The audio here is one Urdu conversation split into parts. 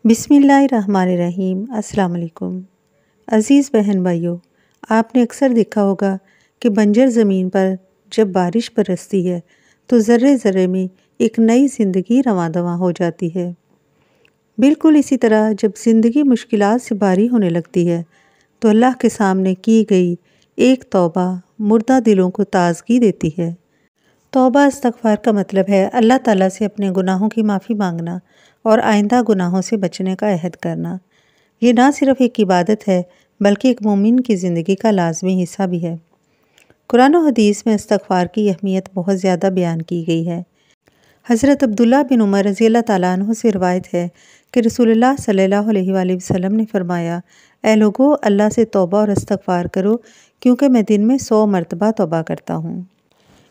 بسم اللہ الرحمن الرحیم۔ السلام علیکم عزیز بہن بھائیوں، آپ نے اکثر دیکھا ہوگا کہ بنجر زمین پر جب بارش برستی ہے تو ذرے ذرے میں ایک نئی زندگی رواں دواں ہو جاتی ہے۔ بالکل اسی طرح جب زندگی مشکلات سے بھاری ہونے لگتی ہے تو اللہ کے سامنے کی گئی ایک توبہ مردہ دلوں کو تازگی دیتی ہے۔ توبہ استغفار کا مطلب ہے اللہ تعالیٰ سے اپنے گناہوں کی معافی مانگنا اور آئندہ گناہوں سے بچنے کا عہد کرنا۔ یہ نہ صرف ایک عبادت ہے بلکہ ایک مومن کی زندگی کا لازمی حصہ بھی ہے۔ قرآن و حدیث میں استغفار کی اہمیت بہت زیادہ بیان کی گئی ہے۔ حضرت عبداللہ بن عمر رضی اللہ تعالیٰ عنہ سے روایت ہے کہ رسول اللہ صلی اللہ علیہ وآلہ وسلم نے فرمایا، اے لوگو، اللہ سے توبہ اور استغفار کرو کیونکہ میں دن میں 100 مرتبہ توبہ کرتا ہوں۔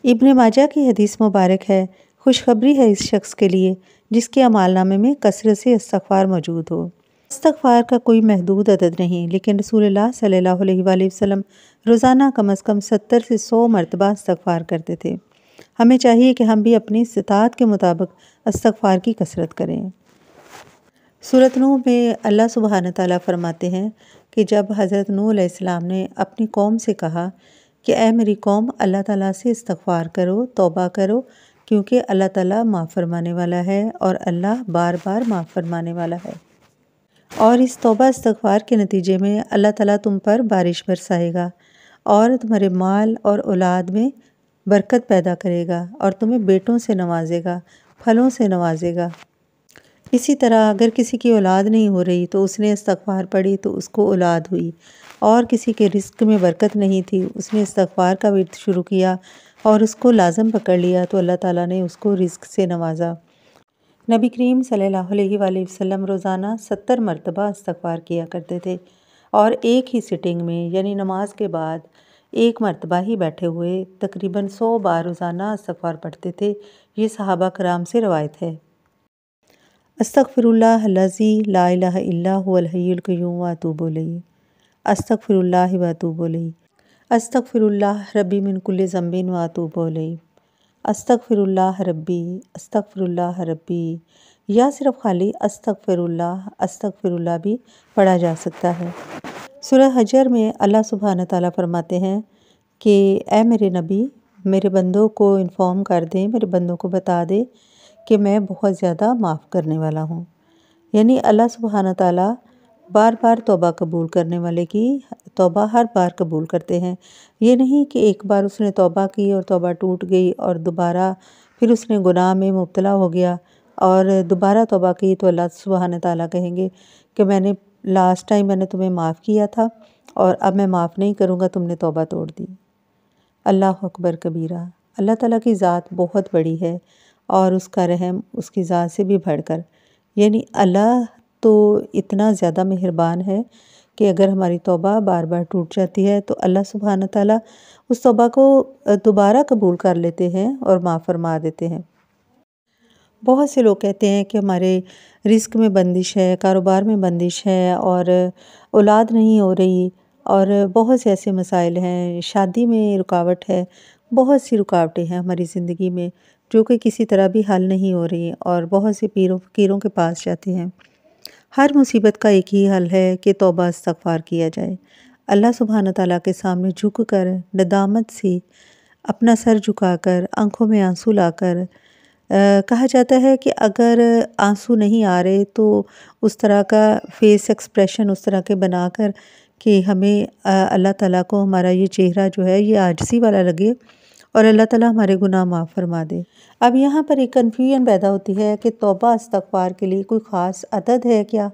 ابن ماجہ کی حدیث مبارک ہے، خوشخبری ہے اس شخص کے لیے جس کے اعمال نامے میں کثرت سے استغفار موجود ہو۔ استغفار کا کوئی محدود عدد نہیں، لیکن رسول اللہ صلی اللہ علیہ وآلہ وسلم روزانہ کم از کم 70 سے 100 مرتبہ استغفار کرتے تھے۔ ہمیں چاہیے کہ ہم بھی اپنی استطاعت کے مطابق استغفار کی کثرت کریں۔ سورۃ نوح میں اللہ سبحانہ تعالیٰ فرماتے ہیں کہ جب حضرت نوح علیہ السلام نے اپنی قوم سے کہا کہ اے میری قوم، اللہ تعالیٰ سے استغفار کرو، توبہ کرو، کیونکہ اللہ تعالیٰ معاف فرمانے والا ہے اور اللہ بار بار معاف فرمانے والا ہے۔ اور اس توبہ استغفار کے نتیجے میں اللہ تعالیٰ تم پر بارش برسائے گا اور تمہارے مال اور اولاد میں برکت پیدا کرے گا اور تمہیں بیٹوں سے نوازے گا، پھلوں سے نوازے گا۔ اسی طرح اگر کسی کی اولاد نہیں ہو رہی تو اس نے استغفار پڑھی تو اس کو اولاد ہوئی، اور کسی کے رزق میں برکت نہیں تھی، اس نے استغفار کا ورد شروع کیا اور اس کو لازم پکڑ لیا تو اللہ تعالیٰ نے اس کو رزق سے نوازا۔ نبی کریم صلی اللہ علیہ وآلہ وسلم روزانہ 70 مرتبہ استغفار کیا کرتے تھے اور ایک ہی سٹنگ میں یعنی نماز کے بعد ایک مرتبہ ہی بیٹھے ہوئے تقریباً 100 بار روزانہ استغفار پڑھتے تھے۔ یہ صحابہ کرام سے روایت ہے۔ استغفر اللہ الذی لا الہ الا هو الحی القیوم واتوب الیہ، استغفر اللہ واتوب الیہ، استغفر اللہ ربی من کل ذنب واتوب الیہ، استغفر اللہ ربی، استغفر اللہ ربی، یا صرف خالی استغفر اللہ بھی پڑھا جا سکتا ہے۔ سورہ حجر میں اللہ سبحانہ تعالیٰ فرماتے ہیں کہ اے میرے نبی، میرے بندوں کو انفارم کر دیں، میرے بندوں کو بتا دیں کہ میں بہت زیادہ معاف کرنے والا ہوں۔ یعنی اللہ سبحانہ تعالیٰ بار بار توبہ قبول کرنے والے کی توبہ ہر بار قبول کرتے ہیں۔ یہ نہیں کہ ایک بار اس نے توبہ کی اور توبہ ٹوٹ گئی اور دوبارہ پھر اس نے گناہ میں مبتلا ہو گیا اور دوبارہ توبہ کی تو اللہ سبحانہ تعالیٰ کہیں گے کہ میں نے لاسٹ ٹائم میں نے تمہیں معاف کیا تھا اور اب میں معاف نہیں کروں گا، تم نے توبہ توڑ دی۔ اللہ اکبر کبیرہ۔ اللہ تعالیٰ کی ذات بہت بڑی ہے اور اس کا رحم اس کی ذات سے بھی بڑھ کر، یعنی اللہ تو اتنا زیادہ مہربان ہے کہ اگر ہماری توبہ بار بار ٹوٹ جاتی ہے تو اللہ سبحانہ تعالیٰ اس توبہ کو دوبارہ قبول کر لیتے ہیں اور معاف فرما دیتے ہیں۔ بہت سے لوگ کہتے ہیں کہ ہمارے رزق میں بندش ہے، کاروبار میں بندش ہے اور اولاد نہیں ہو رہی، اور بہت سے ایسے مسائل ہیں، شادی میں رکاوٹ ہے، بہت سی رکاوٹیں ہیں ہماری زندگی میں جو کہ کسی طرح بھی حل نہیں ہو رہی، اور بہت سے پیروں فقیروں کے پاس جاتے ہیں۔ ہر مصیبت کا ایک ہی حل ہے کہ توبہ استغفار کیا جائے، اللہ سبحانہ تعالیٰ کے سامنے جھک کر ندامت سے اپنا سر جھکا کر آنکھوں میں آنسو لا کر، کہا جاتا ہے کہ اگر آنسو نہیں آ رہے تو اس طرح کا فیس ایکسپریشن اس طرح کے بنا کر کہ ہمیں اللہ تعالیٰ کو ہمارا یہ چہرہ جو ہے یہ عاجزی والا لگے اور اللہ تعالیٰ ہمارے گناہ معاف فرما دے۔ اب یہاں پر ایک کنفیوژن پیدا ہوتی ہے کہ توبہ استغفار کے لیے کوئی خاص عدد ہے کیا؟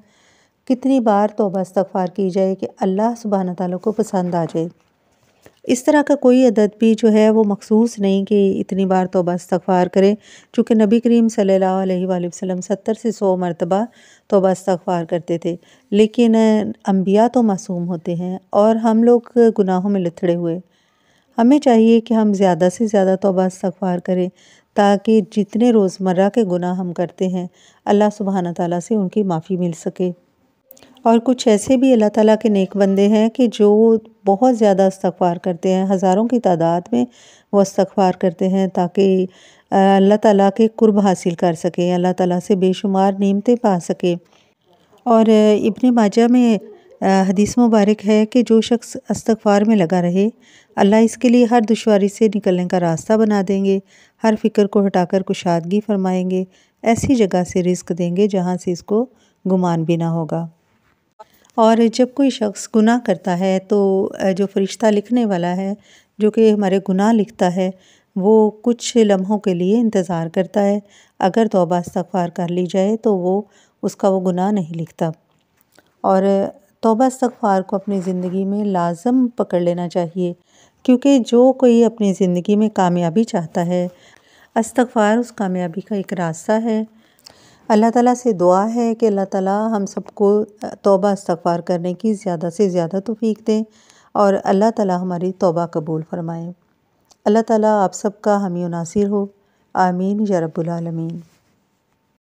کتنی بار توبہ استغفار کی جائے کہ اللہ سبحانہ تعالیٰ کو پسند آ جائے؟ اس طرح کا کوئی عدد بھی جو ہے وہ مخصوص نہیں کہ اتنی بار توبہ استغفار کریں، چونکہ نبی کریم صلی اللہ علیہ وآلہ وسلم 70 سے 100 مرتبہ توبہ استغفار کرتے تھے، لیکن انبیاء تو معصوم ہوتے ہیں اور ہم لوگ گناہوں میں لتھڑے ہوئے۔ ہمیں چاہیے کہ ہم زیادہ سے زیادہ توبہ استغفار کریں تاکہ جتنے روزمرہ کے گناہ ہم کرتے ہیں اللہ سبحانہ تعالیٰ سے ان کی معافی مل سکے۔ اور کچھ ایسے بھی اللہ تعالیٰ کے نیک بندے ہیں کہ جو بہت زیادہ استغفار کرتے ہیں، ہزاروں کی تعداد میں وہ استغفار کرتے ہیں تاکہ اللہ تعالیٰ کے قرب حاصل کر سکیں، اللہ تعالیٰ سے بے شمار نعمتیں پا سکیں۔ اور ابن ماجہ میں حدیث مبارک ہے کہ جو شخص استغفار میں لگا رہے اللہ اس کے لیے ہر دشواری سے نکلنے کا راستہ بنا دیں گے، ہر فکر کو ہٹا کر کشادگی فرمائیں گے، ایسی جگہ سے رزق دیں گے جہاں سے اس کو گمان بھی نہ ہوگا۔ اور جب کوئی شخص گناہ کرتا ہے تو جو فرشتہ لکھنے والا ہے جو کہ ہمارے گناہ لکھتا ہے وہ کچھ لمحوں کے لیے انتظار کرتا ہے، اگر توبہ استغفار کر لی جائے تو وہ اس کا وہ گناہ نہیں لکھتا۔ اور توبہ استغفار کو اپنی زندگی میں لازم پکڑ لینا چاہیے، کیونکہ جو کوئی اپنی زندگی میں کامیابی چاہتا ہے استغفار اس کامیابی کا ایک راستہ ہے۔ اللہ تعالیٰ سے دعا ہے کہ اللہ تعالیٰ ہم سب کو توبہ استغفار کرنے کی زیادہ سے زیادہ توفیق دیں اور اللہ تعالیٰ ہماری توبہ قبول فرمائے۔ اللہ تعالیٰ آپ سب کا حامی و ناصر ہو، آمین یا رب العالمین۔